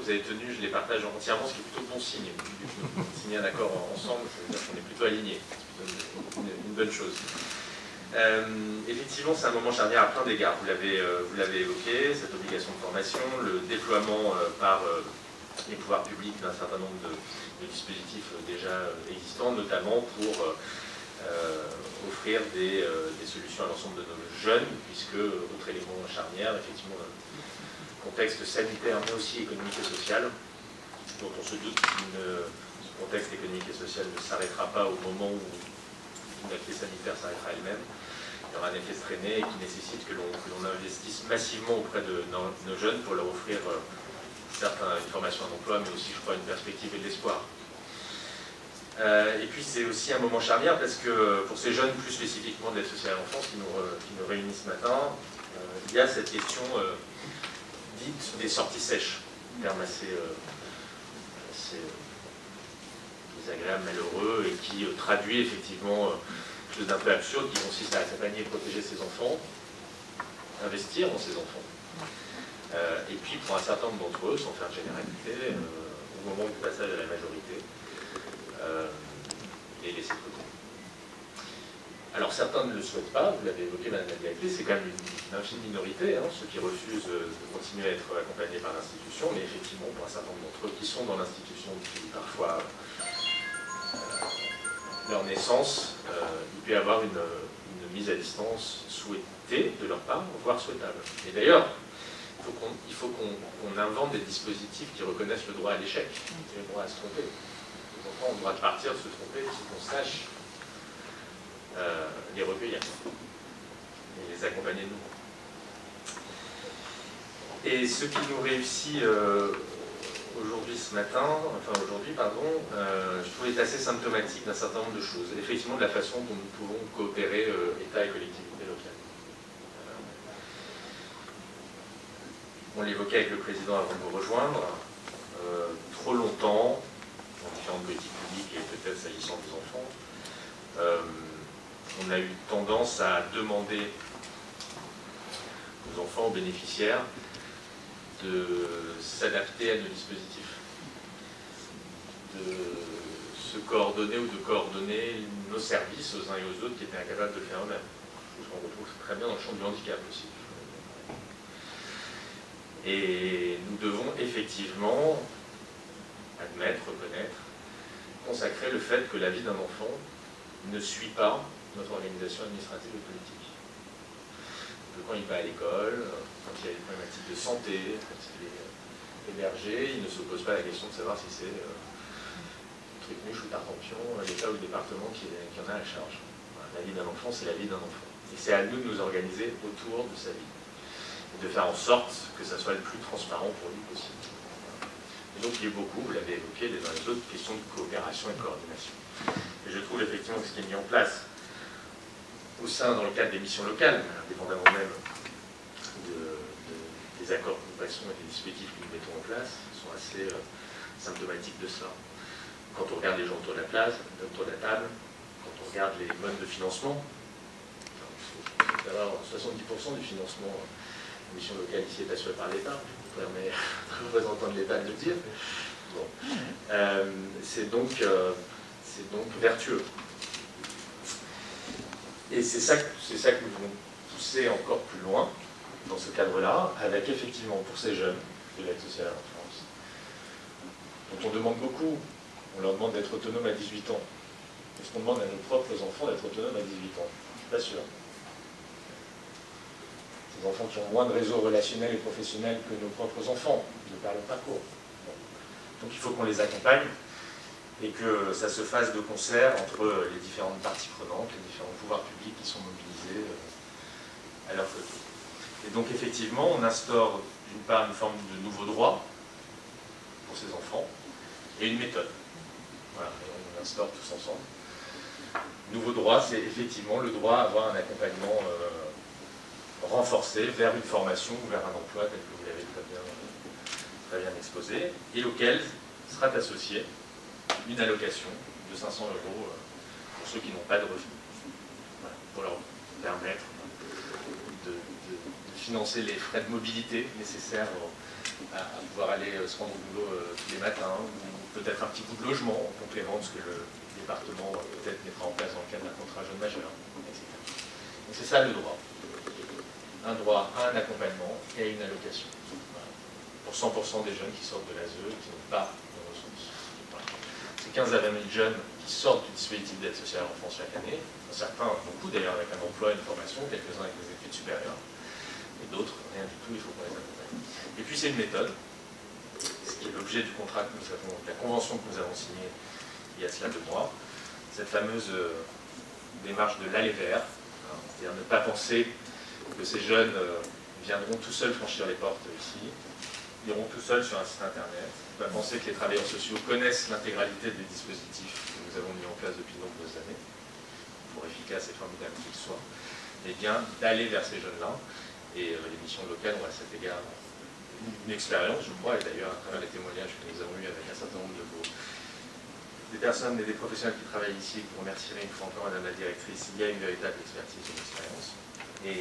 vous avez tenus, je les partage entièrement, ce qui est plutôt bon signe. Signer un accord ensemble, ça veut dire qu'on est plutôt alignés. C'est une bonne chose. Effectivement, c'est un moment charnière à plein d'égards. Vous l'avez évoqué, cette obligation de formation, le déploiement par les pouvoirs publics d'un certain nombre de dispositifs déjà existants, notamment pour offrir des solutions à l'ensemble de nos jeunes, puisque, autre élément charnière, effectivement, le contexte sanitaire, mais aussi économique et social, dont on se doute que ce contexte économique et social ne s'arrêtera pas au moment où la crise sanitaire s'arrêtera elle-même. Il y aura un effet traîné qui nécessite que l'on investisse massivement auprès de nos jeunes pour leur offrir certes une formation à l'emploi, mais aussi, je crois, une perspective et de l'espoir. Et puis c'est aussi un moment charnière parce que pour ces jeunes, plus spécifiquement de l'aide sociale à l'enfance qui nous réunissent ce matin, il y a cette question dite des sorties sèches, un terme assez désagréable, malheureux, et qui traduit effectivement quelque chose d'un peu absurde qui consiste à accompagner et protéger ses enfants, investir dans ses enfants. Et puis pour un certain nombre d'entre eux, sans faire de généralité, au moment du passage à la majorité, les laisser de côté. Alors certains ne le souhaitent pas, vous l'avez évoqué Madame la Directrice, c'est quand même une infime minorité, hein, ceux qui refusent de continuer à être accompagnés par l'institution, mais effectivement pour un certain nombre d'entre eux qui sont dans l'institution depuis parfois leur naissance, il peut y avoir une mise à distance souhaitée de leur part, voire souhaitable. Et d'ailleurs, il faut qu'on invente des dispositifs qui reconnaissent le droit à l'échec, le droit à se tromper. Les enfants ont le droit de partir, de se tromper, il faut qu'on sache les recueillir et les accompagner de nous. Et ce qui nous réussit aujourd'hui, je trouve est assez symptomatique d'un certain nombre de choses. Effectivement, de la façon dont nous pouvons coopérer État et collectivités locales. On l'évoquait avec le président avant de vous rejoindre, trop longtemps, dans différentes politiques publiques et peut-être s'agissant des enfants, on a eu tendance à demander aux enfants, aux bénéficiaires, de s'adapter à nos dispositifs, de se coordonner ou de coordonner nos services aux uns et aux autres qui étaient incapables de le faire eux-mêmes. Je pense qu'on retrouve très bien dans le champ du handicap aussi. Et nous devons effectivement admettre, reconnaître, consacrer le fait que la vie d'un enfant ne suit pas notre organisation administrative et politique. Que quand il va à l'école, quand il y a des problématiques de santé, quand il est hébergé, il ne se pose pas la question de savoir si c'est Trucmuche ou Tartampion, l'État ou le département qui en a à charge. Voilà, la vie d'un enfant, c'est la vie d'un enfant. Et c'est à nous de nous organiser autour de sa vie. Et de faire en sorte que ça soit le plus transparent pour lui possible. Et donc il y a beaucoup, vous l'avez évoqué, les uns et les autres, questions de coopération et de coordination. Et je trouve effectivement que ce qui est mis en place au sein, dans le cadre des missions locales, indépendamment même des accords que nous passons et des dispositifs que nous mettons en place, sont assez symptomatiques de cela. Quand on regarde les gens autour de la table, quand on regarde les modes de financement, d'avoir 70% du financement des missions locales ici est assuré par l'État, je permets aux représentants de l'État de le dire. Bon. C'est donc vertueux. Et c'est ça que nous voulons pousser encore plus loin, dans ce cadre-là, avec effectivement pour ces jeunes de l'aide sociale à l'enfance, dont on demande beaucoup, on leur demande d'être autonomes à 18 ans. Est-ce qu'on demande à nos propres enfants d'être autonomes à 18 ans? Je ne suis pas sûr. Ces enfants qui ont moins de réseaux relationnels et professionnels que nos propres enfants, de par leur parcours. Donc il faut qu'on les accompagne, et que ça se fasse de concert entre les différentes parties prenantes, les différents pouvoirs publics qui sont mobilisés à leur côté. Et donc effectivement, on instaure d'une part une forme de nouveau droit pour ces enfants, et une méthode. Voilà, et on instaure tous ensemble. Nouveau droit, c'est effectivement le droit à avoir un accompagnement renforcé vers une formation ou vers un emploi tel que vous l'avez très bien exposé, et auquel sera associé une allocation de 500 € pour ceux qui n'ont pas de revenus, voilà, pour leur permettre de financer les frais de mobilité nécessaires à pouvoir aller se rendre au boulot tous les matins, ou peut-être un petit coup de logement en complément de ce que le département peut-être mettra en place dans le cadre d'un contrat jeune majeur, etc. Donc c'est ça le droit. Un droit à un accompagnement et à une allocation. Voilà. Pour 100% des jeunes qui sortent de l'ASE et qui n'ont pas de ressources. Voilà. C'est 15 à 20 000 jeunes qui sortent du dispositif d'aide sociale à l'enfance chaque année. Certains, beaucoup d'ailleurs, avec un emploi, une formation, quelques-uns avec des études supérieures. Et d'autres, rien du tout, il faut qu'on les accompagne. Et puis c'est une méthode, ce qui est l'objet du contrat que nous avons, de la convention que nous avons signée il y a cela 2 mois, cette fameuse démarche de l'aller vers, hein, c'est-à-dire ne pas penser que ces jeunes viendront tout seuls franchir les portes ici, iront tout seuls sur un site internet, ne pas penser que les travailleurs sociaux connaissent l'intégralité des dispositifs que nous avons mis en place depuis de nombreuses années, pour efficaces et formidables qu'ils soient, mais bien d'aller vers ces jeunes-là. Et les missions locales ont à cet égard une expérience, je crois, et d'ailleurs à travers les témoignages que nous avons eus avec un certain nombre des personnes et des professionnels qui travaillent ici, que vous remercierez une fois encore Madame la Directrice, il y a une véritable expertise et une expérience. Et